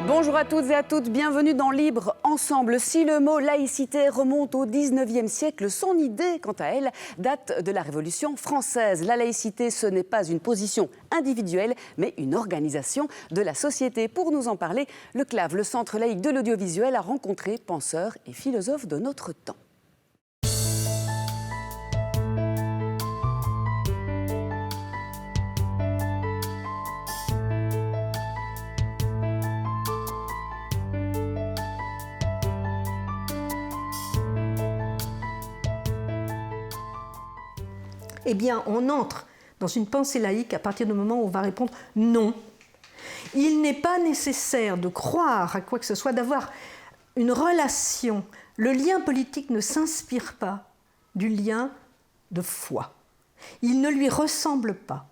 Bonjour à toutes et à toutes, bienvenue dans Libre Ensemble. Si le mot laïcité remonte au XIXe siècle, son idée, quant à elle, date de la Révolution française. La laïcité, ce n'est pas une position individuelle, mais une organisation de la société. Pour nous en parler, le CLAV, le Centre laïque de l'audiovisuel, a rencontré penseurs et philosophes de notre temps. Eh bien, on entre dans une pensée laïque à partir du moment où on va répondre non. Il n'est pas nécessaire de croire à quoi que ce soit, d'avoir une relation. Le lien politique ne s'inspire pas du lien de foi. Il ne lui ressemble pas.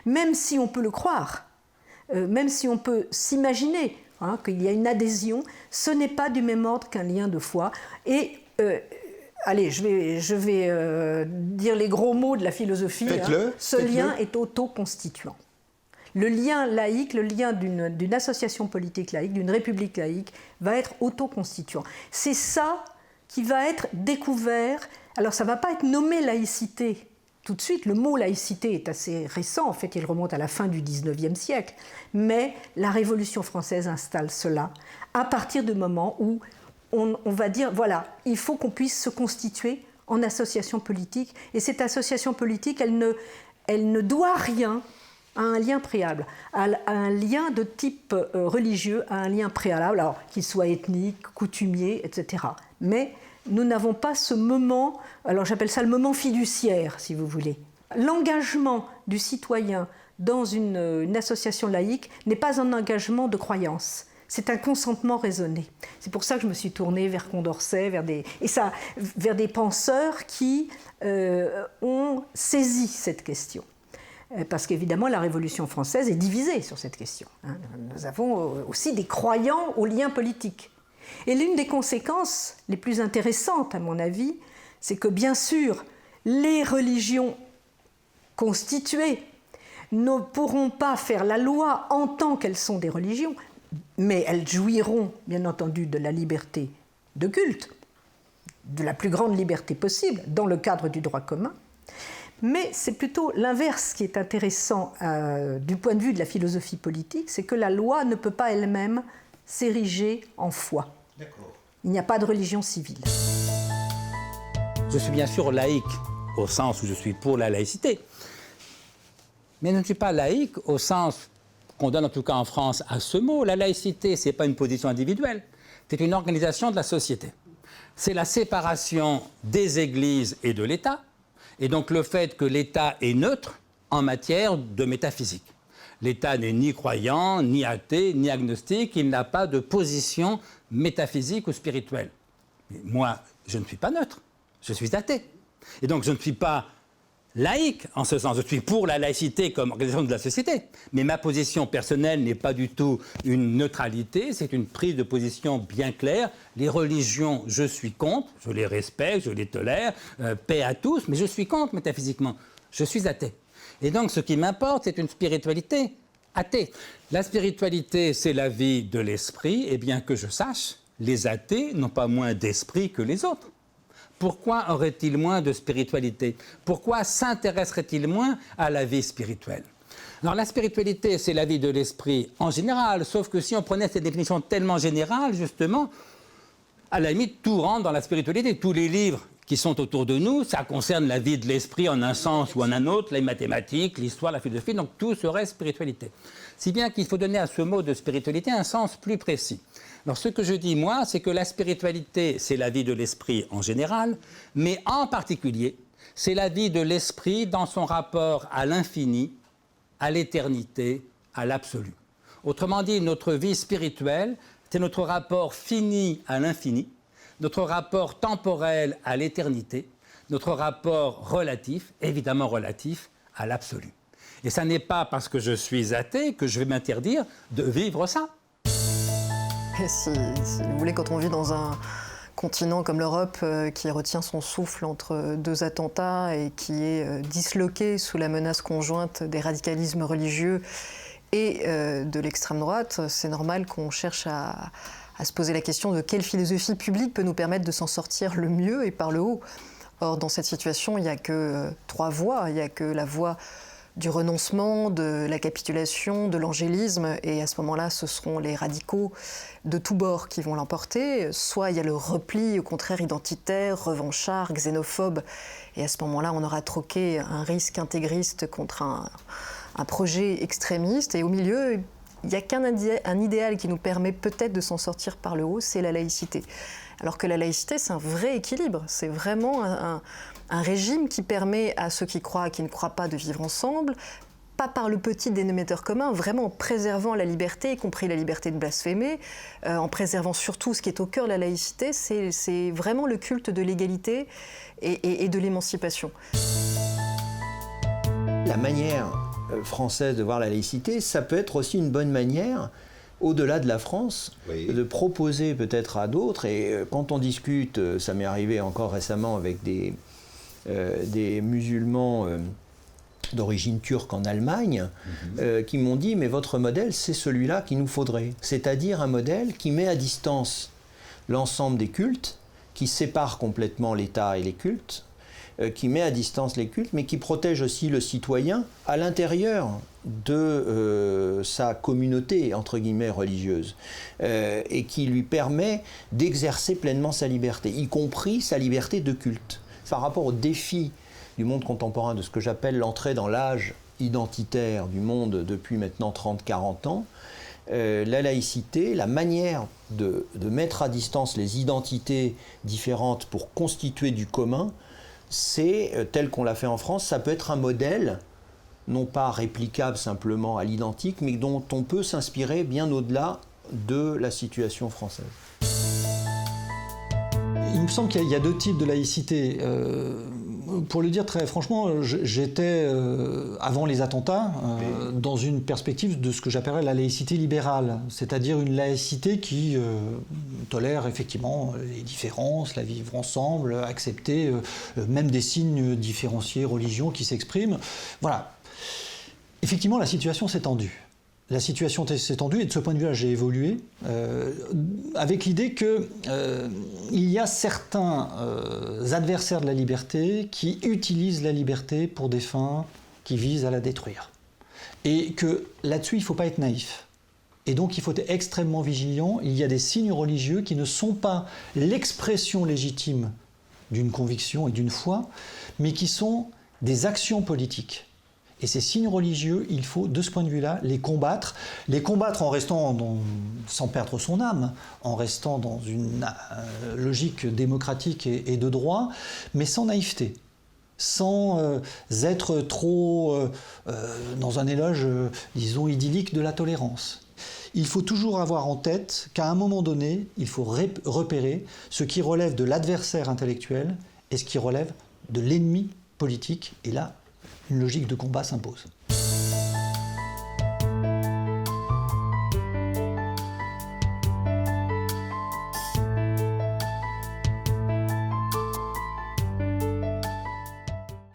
Même si on peut le croire, même si on peut s'imaginer qu'il y a une adhésion, ce n'est pas du même ordre qu'un lien de foi. Et allez, je vais dire les gros mots de la philosophie. Ce lien est autoconstituant. Le lien laïque, le lien d'une association politique laïque, d'une république laïque, va être autoconstituant. C'est ça qui va être découvert. Alors, ça ne va pas être nommé laïcité tout de suite. Le mot laïcité est assez récent. En fait, il remonte à la fin du XIXe siècle. Mais la Révolution française installe cela à partir du moment où on va dire, voilà, il faut qu'on puisse se constituer en association politique. Et cette association politique, elle ne doit rien à un lien préalable, à un lien de type religieux, à un lien préalable, alors qu'il soit ethnique, coutumier, etc. Mais nous n'avons pas ce moment, alors j'appelle ça le moment fiduciaire, si vous voulez. L'engagement du citoyen dans une association laïque n'est pas un engagement de croyance. C'est un consentement raisonné. C'est pour ça que je me suis tournée vers Condorcet, vers des penseurs qui ont saisi cette question. Parce qu'évidemment, la Révolution française est divisée sur cette question. Nous avons aussi des croyants aux liens politiques. Et l'une des conséquences les plus intéressantes, à mon avis, c'est que, bien sûr, les religions constituées ne pourront pas faire la loi en tant qu'elles sont des religions, mais elles jouiront, bien entendu, de la liberté de culte, de la plus grande liberté possible, dans le cadre du droit commun. Mais c'est plutôt l'inverse qui est intéressant du point de vue de la philosophie politique, c'est que la loi ne peut pas elle-même s'ériger en foi. D'accord. Il n'y a pas de religion civile. Je suis bien sûr laïque, au sens où je suis pour la laïcité. Mais je ne suis pas laïque au sens qu'on donne en tout cas en France à ce mot. La laïcité, ce n'est pas une position individuelle, c'est une organisation de la société. C'est la séparation des églises et de l'État, et donc le fait que l'État est neutre en matière de métaphysique. L'État n'est ni croyant, ni athée, ni agnostique, il n'a pas de position métaphysique ou spirituelle. Mais moi, je ne suis pas neutre, je suis athée. Et donc je ne suis pas laïque, en ce sens, je suis pour la laïcité comme organisation de la société, mais ma position personnelle n'est pas du tout une neutralité, c'est une prise de position bien claire. Les religions, je suis contre, je les respecte, je les tolère, paix à tous, mais je suis contre métaphysiquement, je suis athée. Et donc ce qui m'importe, c'est une spiritualité athée. La spiritualité, c'est la vie de l'esprit, et bien que je sache, les athées n'ont pas moins d'esprit que les autres. Pourquoi aurait-il moins de spiritualité? Pourquoi s'intéresserait-il moins à la vie spirituelle? Alors la spiritualité, c'est la vie de l'esprit en général, sauf que si on prenait cette définition tellement générale, justement, à la limite, tout rentre dans la spiritualité. Tous les livres qui sont autour de nous, ça concerne la vie de l'esprit en un sens ou en un autre, les mathématiques, l'histoire, la philosophie, donc tout serait spiritualité. Si bien qu'il faut donner à ce mot de spiritualité un sens plus précis. Alors ce que je dis, moi, c'est que la spiritualité, c'est la vie de l'esprit en général, mais en particulier, c'est la vie de l'esprit dans son rapport à l'infini, à l'éternité, à l'absolu. Autrement dit, notre vie spirituelle, c'est notre rapport fini à l'infini, notre rapport temporel à l'éternité, notre rapport relatif, évidemment relatif, à l'absolu. Et ça n'est pas parce que je suis athée que je vais m'interdire de vivre ça. Et si vous voulez, quand on vit dans un continent comme l'Europe qui retient son souffle entre deux attentats et qui est disloqué sous la menace conjointe des radicalismes religieux et de l'extrême droite, c'est normal qu'on cherche à se poser la question de quelle philosophie publique peut nous permettre de s'en sortir le mieux et par le haut. Or, dans cette situation, il n'y a que trois voies. Il n'y a que la voie du renoncement, de la capitulation, de l'angélisme. Et à ce moment-là, ce seront les radicaux de tous bords qui vont l'emporter. Soit il y a le repli, au contraire, identitaire, revanchard, xénophobe. Et à ce moment-là, on aura troqué un risque intégriste contre un projet extrémiste. Et au milieu, il n'y a qu'un idéal qui nous permet peut-être de s'en sortir par le haut, c'est la laïcité. Alors que la laïcité, c'est un vrai équilibre. C'est vraiment un régime qui permet à ceux qui croient et qui ne croient pas de vivre ensemble, pas par le petit dénominateur commun, vraiment en préservant la liberté, y compris la liberté de blasphémer, en préservant surtout ce qui est au cœur de la laïcité, c'est vraiment le culte de l'égalité et de l'émancipation. La manière française de voir la laïcité, ça peut être aussi une bonne manière, au-delà de la France, de proposer peut-être à d'autres, et quand on discute, ça m'est arrivé encore récemment avec des musulmans d'origine turque en Allemagne, qui m'ont dit « mais votre modèle, c'est celui-là qu'il nous faudrait », c'est-à-dire un modèle qui met à distance l'ensemble des cultes, qui sépare complètement l'État et les cultes, qui met à distance les cultes, mais qui protège aussi le citoyen à l'intérieur de sa communauté, entre guillemets, religieuse, et qui lui permet d'exercer pleinement sa liberté, y compris sa liberté de culte. Par rapport au défi du monde contemporain, de ce que j'appelle l'entrée dans l'âge identitaire du monde depuis maintenant 30-40 ans, la laïcité, la manière de mettre à distance les identités différentes pour constituer du commun, c'est, tel qu'on l'a fait en France, ça peut être un modèle, non pas réplicable simplement à l'identique, mais dont on peut s'inspirer bien au-delà de la situation française. Il me semble qu'il y a deux types de laïcité. Pour le dire très franchement, j'étais, avant les attentats, dans une perspective de ce que j'appellerais la laïcité libérale, c'est-à-dire une laïcité qui tolère effectivement les différences, la vivre ensemble, accepter même des signes différenciés, religions qui s'expriment. Voilà. Effectivement, la situation s'est tendue. La situation s'est tendue et de ce point de vue-là, j'ai évolué avec l'idée qu'il y a certains adversaires de la liberté qui utilisent la liberté pour des fins qui visent à la détruire. Et que là-dessus, il ne faut pas être naïf. Et donc, il faut être extrêmement vigilant. Il y a des signes religieux qui ne sont pas l'expression légitime d'une conviction et d'une foi, mais qui sont des actions politiques. Et ces signes religieux, il faut, de ce point de vue-là, les combattre en restant sans perdre son âme, en restant dans une logique démocratique et de droit, mais sans naïveté, sans être trop dans un éloge, disons, idyllique de la tolérance. Il faut toujours avoir en tête qu'à un moment donné, il faut repérer ce qui relève de l'adversaire intellectuel et ce qui relève de l'ennemi politique, et là, une logique de combat s'impose.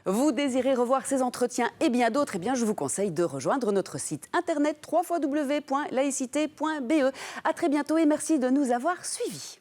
Vous désirez revoir ces entretiens et bien d'autres, eh bien je vous conseille de rejoindre notre site internet www.laïcité.be. À très bientôt et merci de nous avoir suivis.